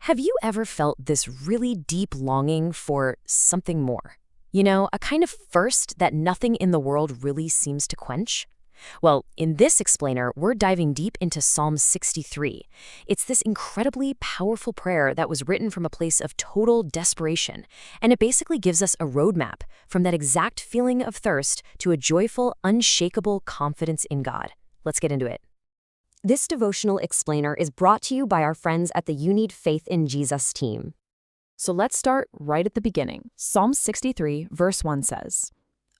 Have you ever felt this really deep longing for something more? You know, a kind of thirst that nothing in the world really seems to quench? Well, in this explainer, we're diving deep into Psalm 63. It's this incredibly powerful prayer that was written from a place of total desperation, and it basically gives us a roadmap from that exact feeling of thirst to a joyful, unshakable confidence in God. Let's get into it. This devotional explainer is brought to you by our friends at the You Need Faith in Jesus team. So let's start right at the beginning. Psalm 63, verse 1 says,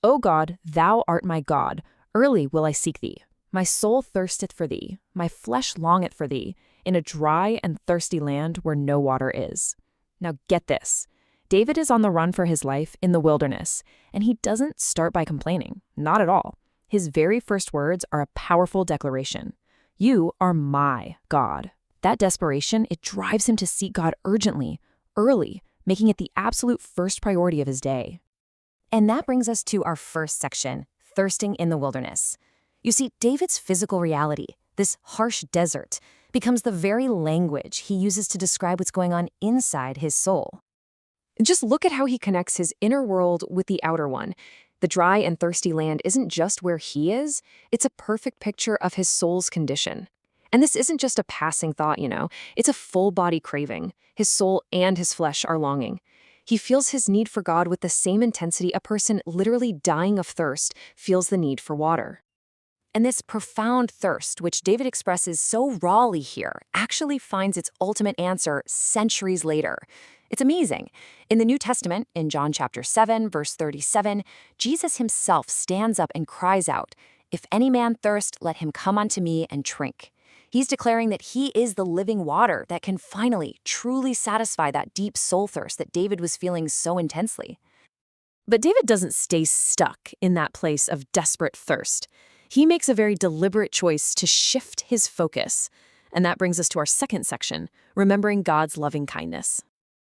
O God, thou art my God, early will I seek thee. My soul thirsteth for thee, my flesh longeth for thee, in a dry and thirsty land where no water is. Now get this. David is on the run for his life in the wilderness, and he doesn't start by complaining, not at all. His very first words are a powerful declaration. You are my God. That desperation, it drives him to seek God urgently, early, making it the absolute first priority of his day. And that brings us to our first section, thirsting in the wilderness. You see, David's physical reality, this harsh desert, becomes the very language he uses to describe what's going on inside his soul. Just look at how he connects his inner world with the outer one. The dry and thirsty land isn't just where he is, it's a perfect picture of his soul's condition. And this isn't just a passing thought, it's a full-body craving. His soul and his flesh are longing. He feels his need for God with the same intensity a person literally dying of thirst feels the need for water. And this profound thirst, which David expresses so rawly here, actually finds its ultimate answer centuries later. It's amazing. In the New Testament, in John chapter 7, verse 37, Jesus himself stands up and cries out, "If any man thirst, let him come unto me and drink." He's declaring that he is the living water that can finally, truly satisfy that deep soul thirst that David was feeling so intensely. But David doesn't stay stuck in that place of desperate thirst. He makes a very deliberate choice to shift his focus. And that brings us to our second section, remembering God's loving kindness.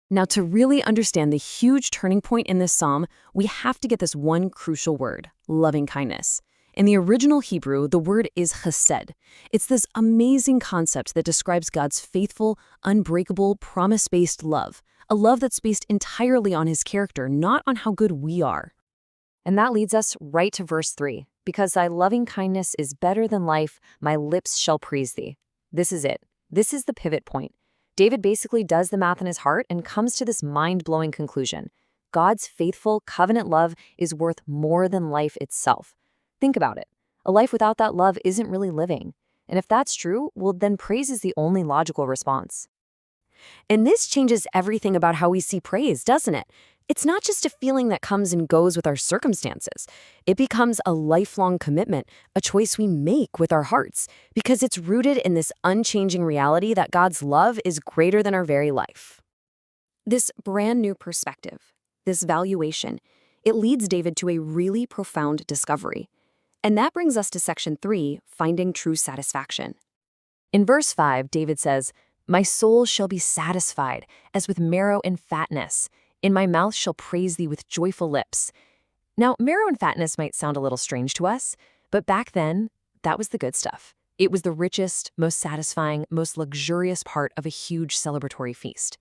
Now, to really understand the huge turning point in this psalm, we have to get this one crucial word, loving kindness. In the original Hebrew, the word is chesed. It's this amazing concept that describes God's faithful, unbreakable, promise-based love, a love that's based entirely on his character, not on how good we are. And that leads us right to verse 3. Because thy loving kindness is better than life, my lips shall praise thee. This is it. This is the pivot point. David basically does the math in his heart and comes to this mind-blowing conclusion. God's faithful, covenant love is worth more than life itself. Think about it. A life without that love isn't really living. And if that's true, well, then praise is the only logical response. And this changes everything about how we see praise, doesn't it? It's not just a feeling that comes and goes with our circumstances. It becomes a lifelong commitment, a choice we make with our hearts, because it's rooted in this unchanging reality that God's love is greater than our very life. This brand new perspective, this valuation, it leads David to a really profound discovery. And that brings us to section 3, finding true satisfaction. In verse 5, David says, My soul shall be satisfied, as with marrow and fatness. In my mouth shall praise thee with joyful lips. Now, marrow and fatness might sound a little strange to us, but back then, that was the good stuff. It was the richest, most satisfying, most luxurious part of a huge celebratory feast.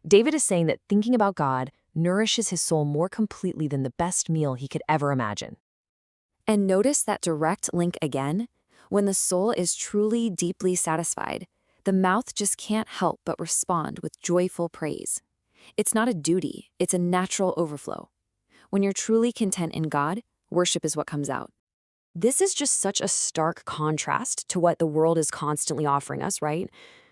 David is saying that thinking about God nourishes his soul more completely than the best meal he could ever imagine. And notice that direct link again. When the soul is truly, deeply satisfied, the mouth just can't help but respond with joyful praise. It's not a duty, it's a natural overflow. When you're truly content in God, worship is what comes out. This is just such a stark contrast to what the world is constantly offering us, right?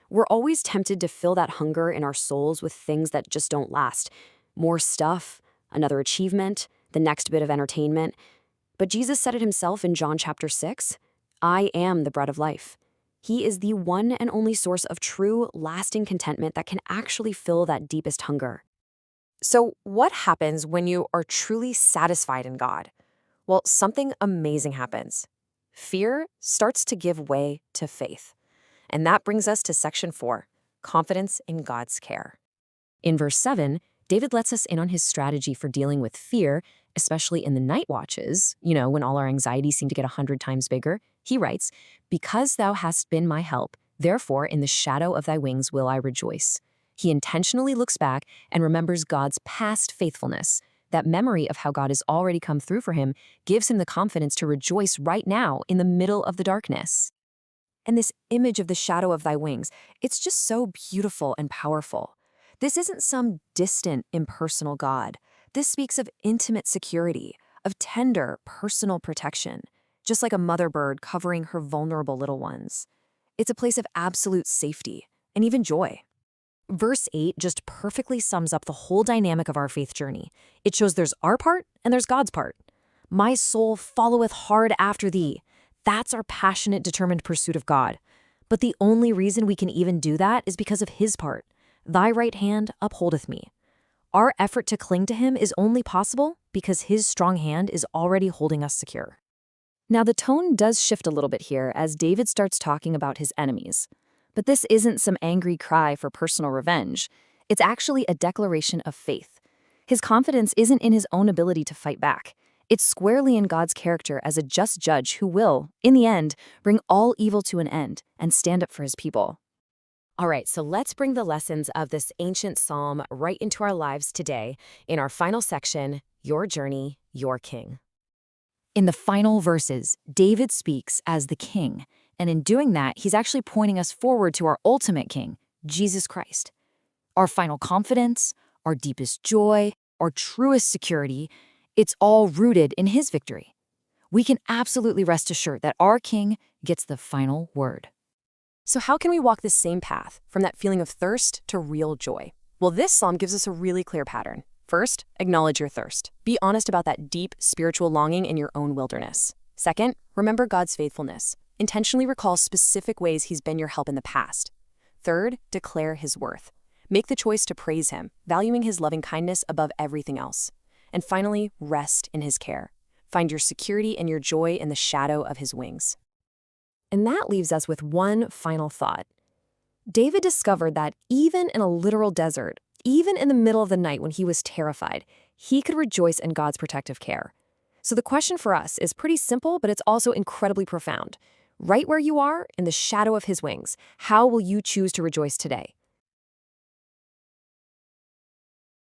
We're always tempted to fill that hunger in our souls with things that just don't last. More stuff, another achievement, the next bit of entertainment. But Jesus said it himself in John chapter 6, I am the bread of life. He is the one and only source of true, lasting contentment that can actually fill that deepest hunger. So what happens when you are truly satisfied in God? Well, something amazing happens. Fear starts to give way to faith. And that brings us to section 4, confidence in God's care. In verse 7, David lets us in on his strategy for dealing with fear, especially in the night watches, when all our anxieties seem to get 100 times bigger. He writes, Because thou hast been my help, therefore in the shadow of thy wings will I rejoice. He intentionally looks back and remembers God's past faithfulness. That memory of how God has already come through for him gives him the confidence to rejoice right now in the middle of the darkness. And this image of the shadow of thy wings, it's just so beautiful and powerful. This isn't some distant, impersonal God. This speaks of intimate security, of tender, personal protection, just like a mother bird covering her vulnerable little ones. It's a place of absolute safety and even joy. Verse 8 just perfectly sums up the whole dynamic of our faith journey. It shows there's our part and there's God's part. My soul followeth hard after thee. That's our passionate, determined pursuit of God. But the only reason we can even do that is because of his part. Thy right hand upholdeth me. Our effort to cling to him is only possible because his strong hand is already holding us secure. Now, the tone does shift a little bit here as David starts talking about his enemies. But this isn't some angry cry for personal revenge. It's actually a declaration of faith. His confidence isn't in his own ability to fight back. It's squarely in God's character as a just judge who will, in the end, bring all evil to an end and stand up for his people. All right, so let's bring the lessons of this ancient psalm right into our lives today in our final section, Your Journey, Your King. In the final verses, David speaks as the king, and in doing that, he's actually pointing us forward to our ultimate king, Jesus Christ. Our final confidence, our deepest joy, our truest security, it's all rooted in his victory. We can absolutely rest assured that our king gets the final word. So how can we walk this same path from that feeling of thirst to real joy? Well, this psalm gives us a really clear pattern. First, acknowledge your thirst. Be honest about that deep spiritual longing in your own wilderness. Second, remember God's faithfulness. Intentionally recall specific ways he's been your help in the past. Third, declare his worth. Make the choice to praise him, valuing his loving kindness above everything else. And finally, rest in his care. Find your security and your joy in the shadow of his wings. And that leaves us with one final thought. David discovered that even in a literal desert, even in the middle of the night when he was terrified, he could rejoice in God's protective care. So the question for us is pretty simple, but it's also incredibly profound. Right where you are, in the shadow of his wings, how will you choose to rejoice today?